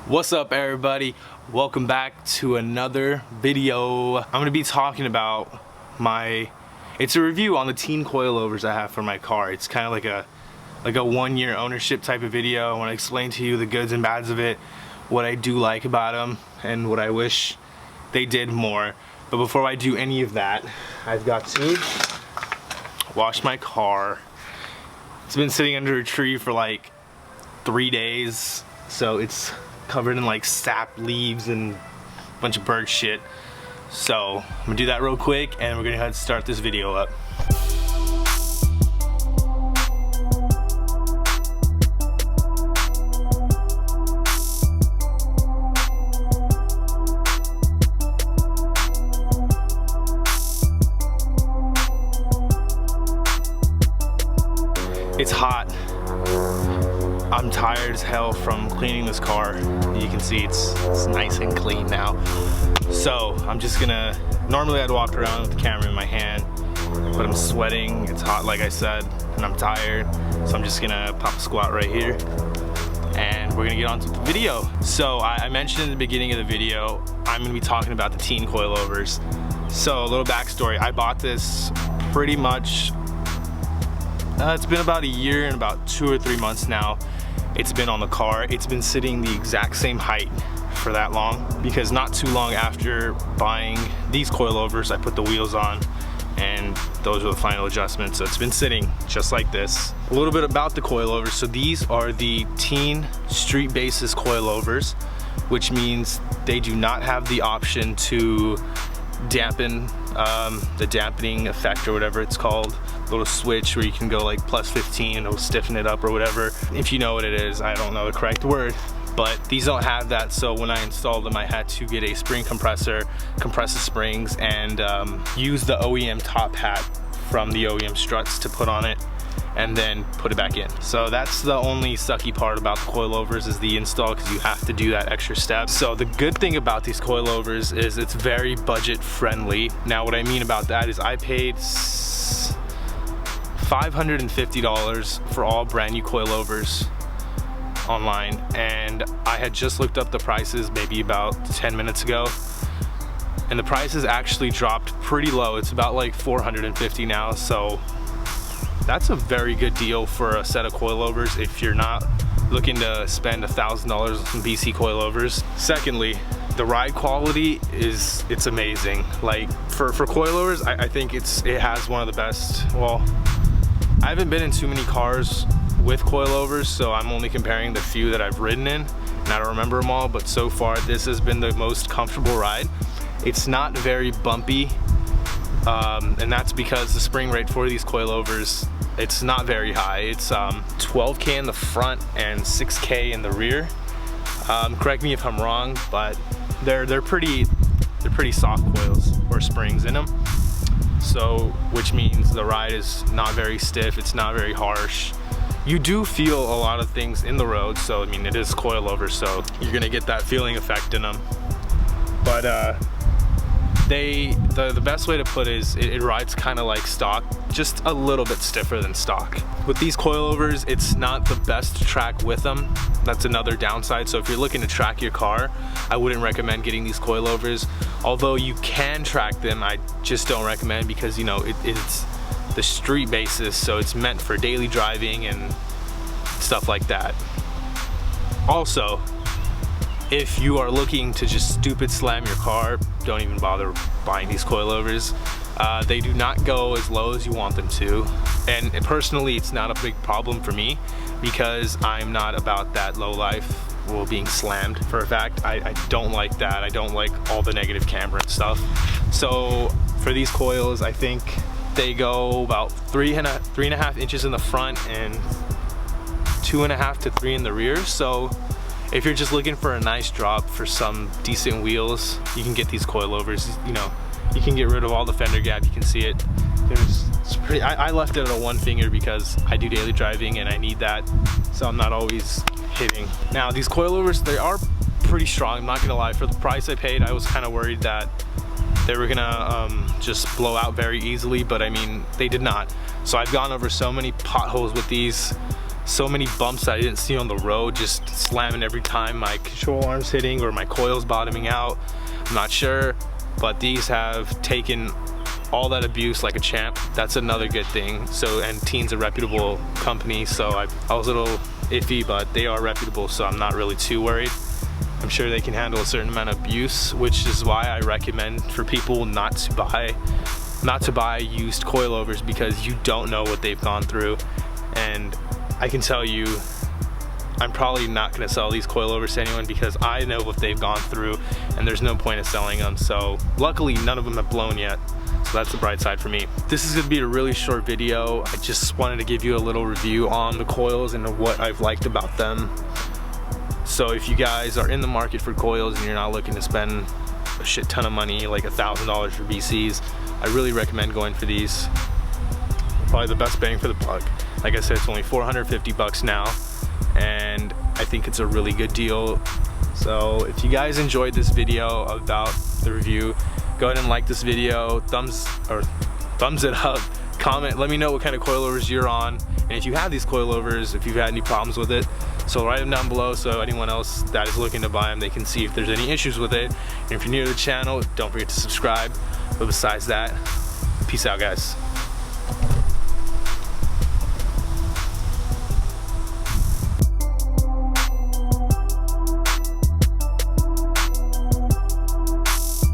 What's up, everybody? Welcome back to another video. I'm gonna be talking about it's a review on the Tein coilovers I have for my car. It's kind of like a 1-year ownership type of video. I want to explain to you the goods and bads of it, what I do like about them, and what I wish they did more. But before I do any of that, I've got to wash my car. It's been sitting under a tree for like 3 days, so it's covered in like sap, leaves, and a bunch of bird shit. So I'm gonna do that real quick and we're gonna go ahead and start this video up. It's hot. I'm tired as hell from cleaning this car. You can see it's nice and clean now. So I'm just gonna, normally I'd walk around with the camera in my hand, but I'm sweating, it's hot like I said, and I'm tired. So I'm just gonna pop a squat right here and we're gonna get on to the video. So I mentioned in the beginning of the video, I'm gonna be talking about the Tein coilovers. So a little backstory, I bought this pretty much, it's been about a year and about 2 or 3 months now. It's been on the car. It's been sitting the exact same height for that long because not too long after buying these coilovers, I put the wheels on and those are the final adjustments. So it's been sitting just like this. A little bit about the coilovers. So these are the Tein street basis coilovers, which means they do not have the option to dampen the dampening effect or whatever it's called. Little switch where you can go like plus 15 and it'll stiffen it up or whatever. If you know what it is, I don't know the correct word, but these don't have that. So when I installed them, I had to get a spring compressor, compress the springs, and use the OEM top hat from the OEM struts to put on it and then put it back in. So that's the only sucky part about the coilovers is the install, because you have to do that extra step. So the good thing about these coilovers is it's very budget friendly. Now what I mean about that is I paid $550 for all brand new coilovers online, and I had just looked up the prices maybe about 10 minutes ago, and the prices actually dropped pretty low. It's about like $450 now, so that's a very good deal for a set of coilovers if you're not looking to spend $1,000 on some BC coilovers. Secondly, the ride quality it's amazing. Like for coilovers, I think it has one of the best. Well, I haven't been in too many cars with coilovers, so I'm only comparing the few that I've ridden in, and I don't remember them all, but so far this has been the most comfortable ride. It's not very bumpy, and that's because the spring rate for these coilovers, it's not very high. It's 12K in the front and 6K in the rear. Correct me if I'm wrong, but they're pretty soft coils or springs in them. So, which means the ride is not very stiff, it's not very harsh. You do feel a lot of things in the road, so I mean it is coilover, so you're gonna get that feeling effect in them. But the best way to put it is it rides kind of like stock, just a little bit stiffer than stock. With these coilovers, it's not the best to track with them. That's another downside. So if you're looking to track your car, I wouldn't recommend getting these coilovers. Although you can track them, I just don't recommend, because you know it's the street basis, so it's meant for daily driving and stuff like that. Also, if you are looking to just stupid slam your car, don't even bother buying these coilovers. They do not go as low as you want them to, and personally it's not a big problem for me because I'm not about that low life, well, being slammed. For a fact, I don't like that. I don't like all the negative camber and stuff. So for these coils, I think they go about 3.5 inches in the front and 2.5 to 3 in the rear. So if you're just looking for a nice drop for some decent wheels, you can get these coilovers. You know, you can get rid of all the fender gap. You can see it. It's pretty. I left it at a 1 finger because I do daily driving and I need that, so I'm not always hitting. Now these coilovers, they are pretty strong. I'm not gonna lie. For the price I paid, I was kind of worried that they were gonna just blow out very easily, but I mean they did not. So I've gone over so many potholes with these so many bumps that I didn't see on the road, just slamming every time my control arm's hitting or my coil's bottoming out. I'm not sure, but these have taken all that abuse like a champ. That's another good thing. So, and Tein's a reputable company, so I was a little iffy, but they are reputable, so I'm not really too worried. I'm sure they can handle a certain amount of abuse, which is why I recommend for people not to buy used coilovers, because you don't know what they've gone through. And I can tell you, I'm probably not going to sell these coilovers to anyone because I know what they've gone through and there's no point in selling them. So luckily none of them have blown yet, so that's the bright side for me. This is going to be a really short video. I just wanted to give you a little review on the coils and what I've liked about them. So if you guys are in the market for coils and you're not looking to spend a shit ton of money, like $1,000 for VCs, I really recommend going for these. Probably the best bang for the buck. Like I said, it's only 450 bucks now, and I think it's a really good deal. So if you guys enjoyed this video about the review, go ahead and like this video, thumbs it up, comment, let me know what kind of coilovers you're on, and if you have these coilovers, if you've had any problems with it, so write them down below so anyone else that is looking to buy them, they can see if there's any issues with it. And if you're new to the channel, don't forget to subscribe. But besides that, peace out, guys.